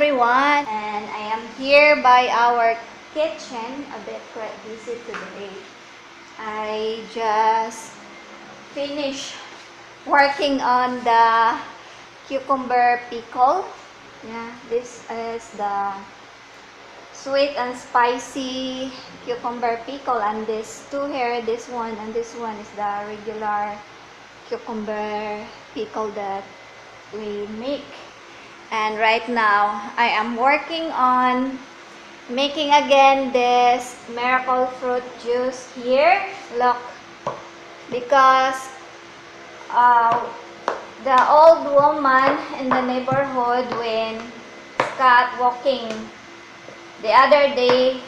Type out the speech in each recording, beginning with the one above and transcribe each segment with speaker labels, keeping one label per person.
Speaker 1: everyone, and I am here by our kitchen, a bit quite busy today. I just finished working on the cucumber pickle. Yeah, this is the sweet and spicy cucumber pickle, and this two here, this one and this one is the regular cucumber pickle that we make. And right now I am working on making again this miracle fruit juice here. Look, because the old woman in the neighborhood, when Scott walking the other day,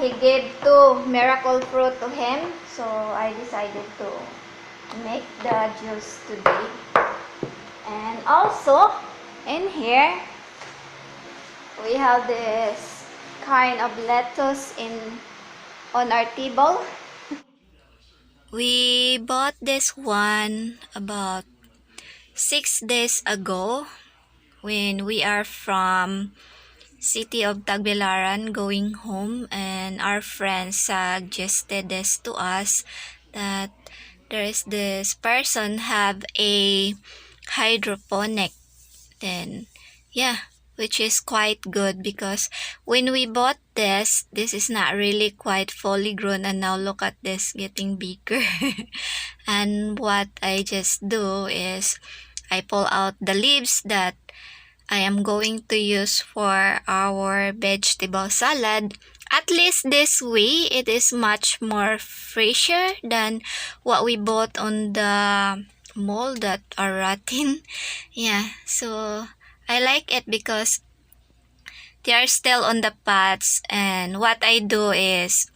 Speaker 1: he gave 2 miracle fruit to him, so I decided to make the juice today. And also in here we have this kind of lettuce on our table. We bought this one about 6 days ago when we are from city of Tagbilaran going home, and our friends suggested this to us that there is this person have a hydroponic. Then yeah, which is quite good, because when we bought this is not really quite fully grown, and now look at this getting bigger. And what I just do is I pull out the leaves that I am going to use for our vegetable salad. At least this way it is much more fresher than what we bought on the mall that are rotten. Yeah, so I like it because they are still on the pots, and what I do is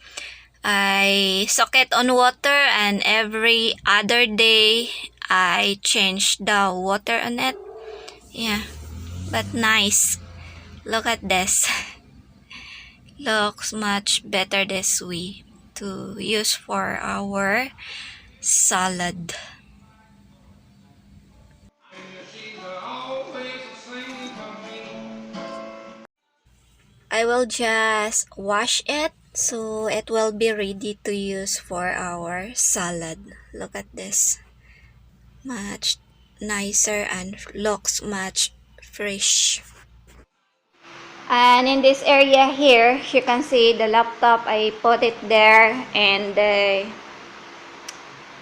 Speaker 1: I soak it on water, and every other day I change the water on it. Yeah, but nice. Look at this. Looks much better this way to use for our salad. I will just wash it so it will be ready to use for our salad. Look at this. Much nicer and looks much fresh. And in this area here, you can see the laptop, I put it there, and the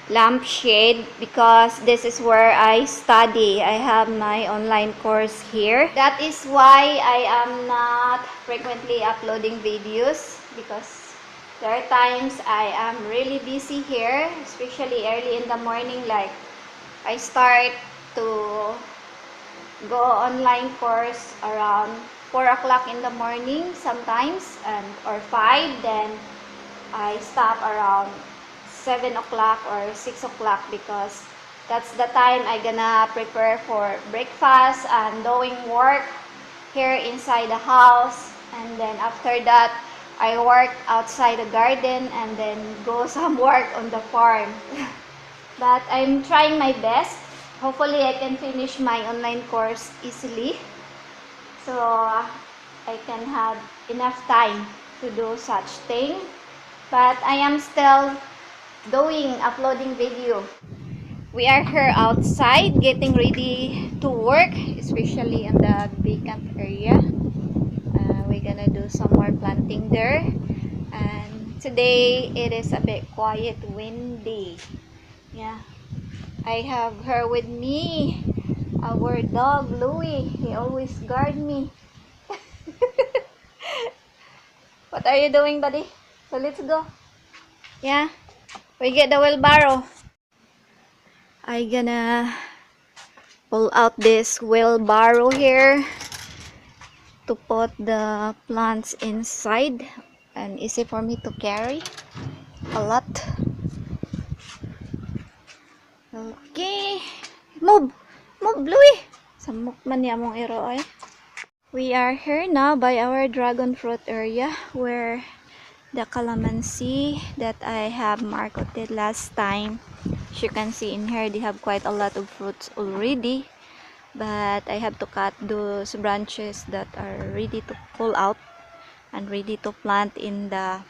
Speaker 1: lampshade, because this is where I study. I have my online course here. That is why I am not frequently uploading videos, because there are times I am really busy here, especially early in the morning. Like I start to go online course around 4 o'clock in the morning sometimes, or 5, then I stop around 7 o'clock or 6 o'clock, because that's the time I gonna prepare for breakfast and doing work here inside the house. And then after that I work outside the garden, and then go some work on the farm. But I'm trying my best. Hopefully I can finish my online course easily, so I can have enough time to do such thing. But I am still uploading video. We are here outside getting ready to work, especially in the big camp area. We're gonna do some more planting there, and today it is a bit quiet, windy. Yeah, I have her with me, our dog Louie. He always guard me. What are you doing, buddy? So let's go. Yeah, we get the wheelbarrow. I gonna pull out this wheelbarrow here to put the plants inside, and easy for me to carry a lot. Okay, move Louie. Samok man niya mong iro ay. We are here now by our dragon fruit area, where the calamansi that I have marketed last time. As you can see in here, they have quite a lot of fruits already, but I have to cut those branches that are ready to pull out and ready to plant in the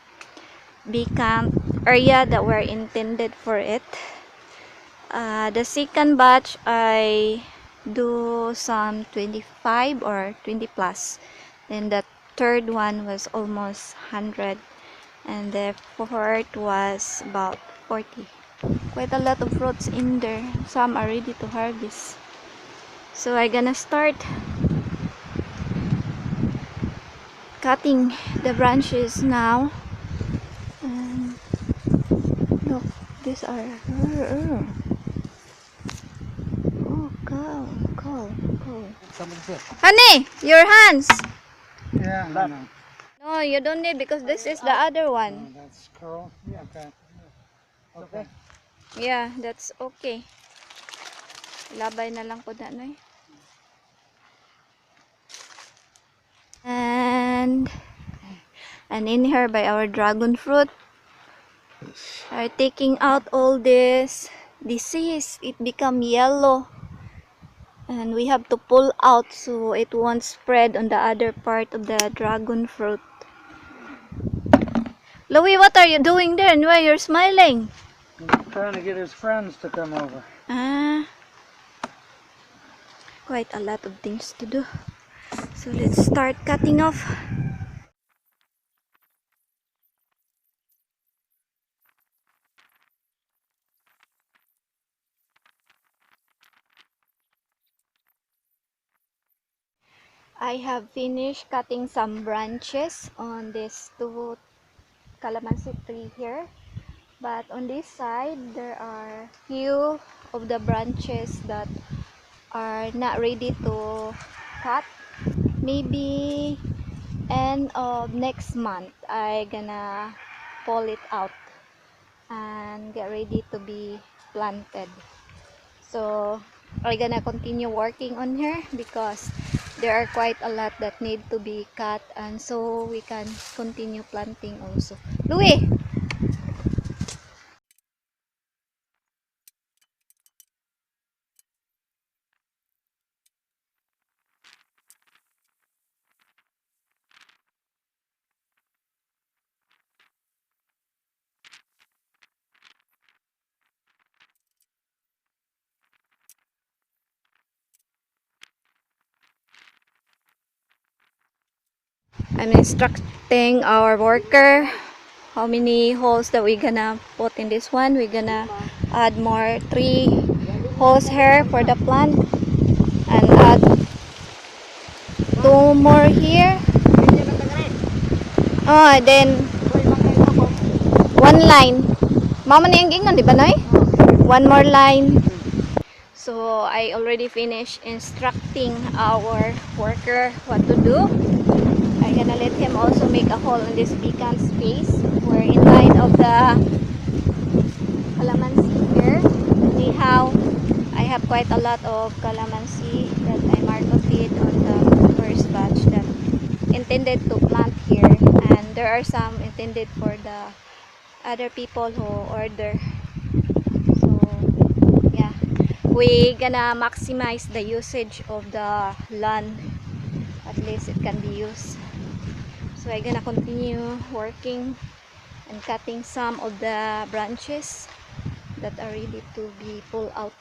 Speaker 1: vacant area that were intended for it. The second batch I do some 25 or 20 plus. Then the third one was almost 100, and the fourth was about 40. Quite a lot of fruits in there. Some are ready to harvest. So I'm gonna start cutting the branches now. And look, these are oh, cow. Honey, your hands.
Speaker 2: Yeah, I know.
Speaker 1: No, you don't need because this is the other one.
Speaker 2: That's cool. Yeah, okay. Okay.
Speaker 1: Yeah, that's okay. Labay na lang po na, no? And in here by our dragon fruit are taking out all this disease. It become yellow. And we have to pull out so it won't spread on the other part of the dragon fruit. Louie, what are you doing there and why you're smiling?
Speaker 2: I'm trying to get his friends to come over.
Speaker 1: Ah, quite a lot of things to do. So let's start cutting off. I have finished cutting some branches on this two calamansi tree here. But on this side, there are few of the branches that are not ready to cut. Maybe end of next month, I gonna pull it out and get ready to be planted. So I'm gonna continue working on her because there are quite a lot that need to be cut, and so we can continue planting also. Louis! I'm instructing our worker how many holes that we're gonna put in this one. We're gonna add more 3 holes here for the plant and add 2 more here. Oh, then 1 line. Mama na yung gingon, di ba, Noy? 1 more line. So I already finished instructing our worker what to do. I'm gonna let him also make a hole in this vacant space where in line of the calamansi here. Anyhow, I have quite a lot of calamansi that I marketed on the first batch that intended to plant here, and there are some intended for the other people who order. So yeah, we gonna maximize the usage of the land, at least it can be used. So I'm gonna continue working and cutting some of the branches that are ready to be pulled out.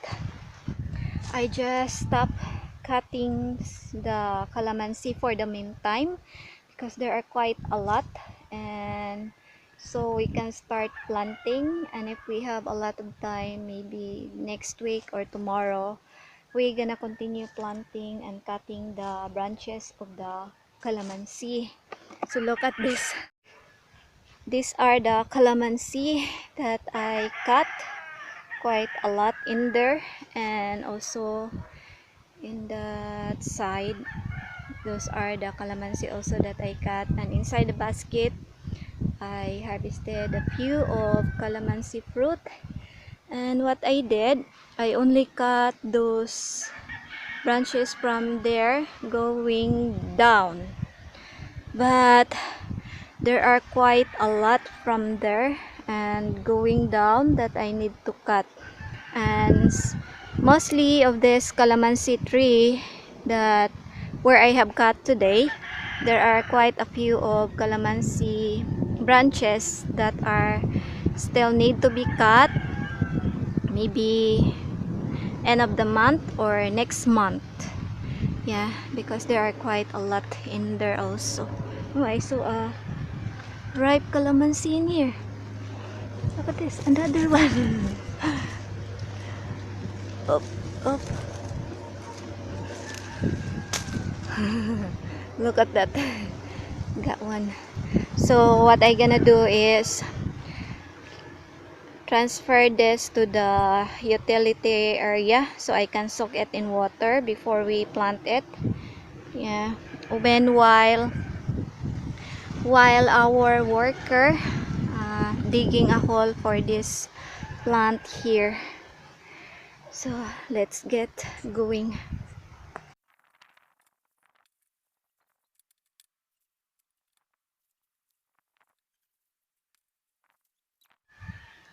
Speaker 1: I just stopped cutting the calamansi for the meantime because there are quite a lot, and so we can start planting, and if we have a lot of time, maybe next week or tomorrow, we're gonna continue planting and cutting the branches of the calamansi. So look at this. These are the calamansi that I cut, quite a lot in there, and also in that side, those are the calamansi also that I cut, and inside the basket I harvested a few of calamansi fruit. And what I did, I only cut those branches from there going down, but there are quite a lot from there and going down that I need to cut, and mostly of this calamansi tree that where I have cut today, there are quite a few of calamansi branches that are still need to be cut, maybe end of the month or next month. Yeah, because there are quite a lot in there also. Oh, I saw a ripe calamansi in here. Look at this, another one. Up, up. Look at that. Got one. So what I gonna do is transfer this to the utility area so I can soak it in water before we plant it. Yeah. When while our worker digging a hole for this plant here. So let's get going.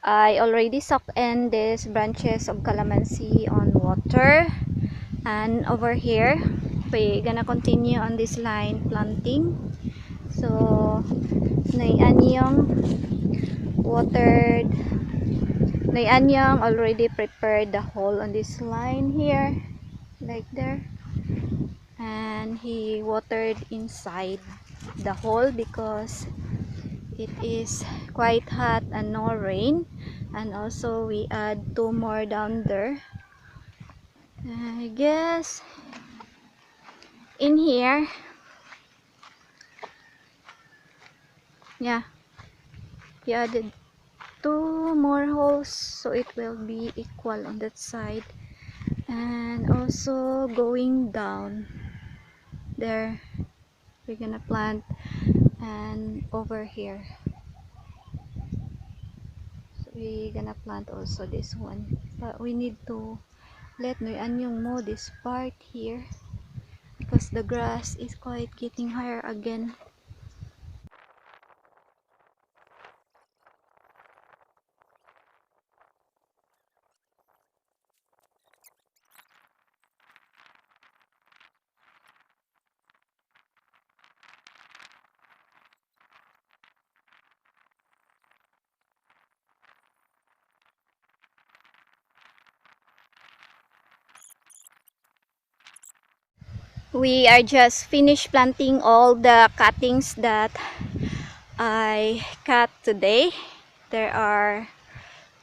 Speaker 1: I already soaked in these branches of calamansi on water, and over here we're gonna continue on this line planting. So Nayanyong watered, Nayanyong already prepared the hole on this line here, like there, and he watered inside the hole because it is quite hot and no rain. And also we add 2 more down there. I guess in here, yeah, we added 2 more holes so it will be equal on that side. And also going down there, we're gonna plant, and over here so we're gonna plant also this one, but we need to let Noyanyong mow this part here because the grass is quite getting higher again. We are just finished planting all the cuttings that I cut today. There are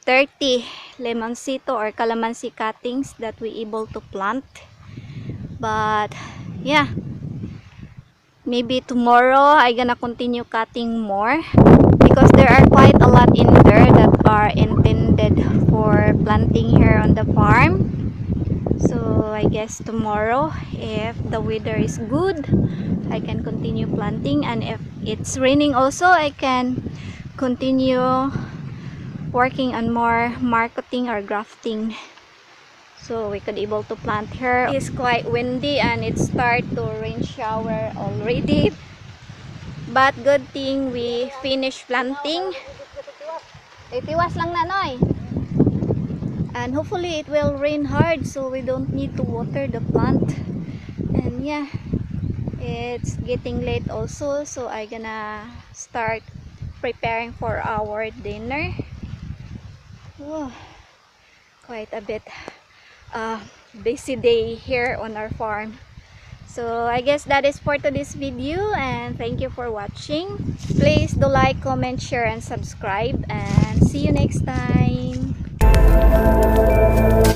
Speaker 1: 30 lemoncito or calamansi cuttings that we able to plant. But yeah, maybe tomorrow I gonna continue cutting more because there are quite a lot in there that are intended for planting here on the farm. So I guess tomorrow, if the weather is good, I can continue planting, and if it's raining also, I can continue working on more marketing or grafting, so we could able to plant here. It's quite windy and it start to rain shower already, but good thing we finished planting. Itiwas lang na, Noy. And hopefully it will rain hard so we don't need to water the plant. And yeah, it's getting late also, so I gonna start preparing for our dinner. Oh, quite a bit busy day here on our farm. So I guess that is for today's video, and thank you for watching. Please do like, comment, share, and subscribe, and see you next time.